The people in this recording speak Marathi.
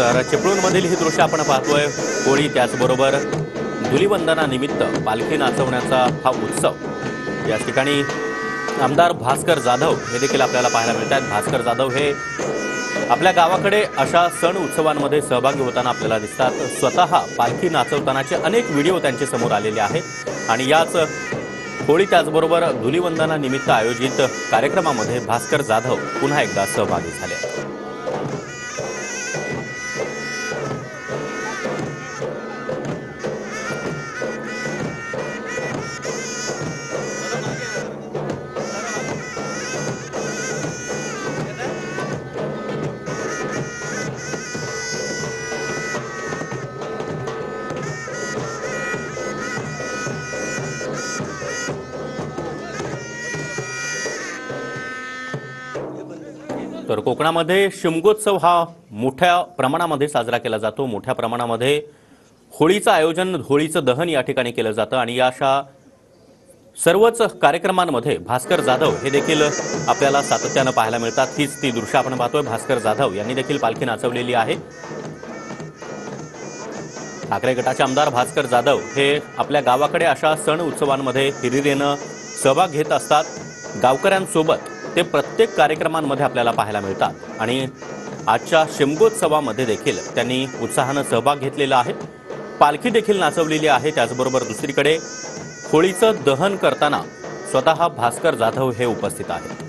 तर चिपळूणमधील ही दृश्य आपण पाहतोय। होळी त्याचबरोबर धुलीवंदनानिमित्त पालखी नाचवण्याचा हा उत्सव। या ठिकाणी आमदार भास्कर जाधव हे देखील आपल्याला पाहायला मिळतात। भास्कर जाधव हे आपल्या गावाकडे अशा सण उत्सवांमध्ये सहभागी होताना आपल्याला दिसतात। स्वतः पालखी नाचवतानाचे अनेक व्हिडिओ त्यांच्या समोर आलेले आहेत आणि याच होळी त्याचबरोबर धुलीवंदनानिमित्त आयोजित कार्यक्रमामध्ये भास्कर जाधव पुन्हा एकदा सहभागी झाले। तर कोकणामध्ये शिमगोत्सव हा मोठ्या प्रमाणामध्ये साजरा केला जातो। मोठ्या प्रमाणामध्ये होळीचं आयोजन, होळीचं दहन या ठिकाणी केलं जातं आणि या अशा सर्वच कार्यक्रमांमध्ये भास्कर जाधव हे देखील आपल्याला सातत्यानं पाहायला मिळतात। हीच ती दृश्य आपण पाहतोय। भास्कर जाधव यांनी देखील पालखी नाचवलेली आहे। ठाकरे गटाचे आमदार भास्कर जाधव हे आपल्या गावाकडे अशा सण उत्सवांमध्ये हिरिरीनं सहभाग घेत असतात। गावकऱ्यांसोबत ते प्रत्येक कार्यक्रमांमध्ये आपल्याला पाहायला मिळतात आणि आजच्या शिमगोत्सवामध्ये देखील त्यांनी उत्साहानं सहभाग घेतलेला आहे। पालखी देखील नाचवलेली आहे। त्याचबरोबर दुसरीकडे होळीचं दहन करताना स्वतः भास्कर जाधव हे उपस्थित आहेत।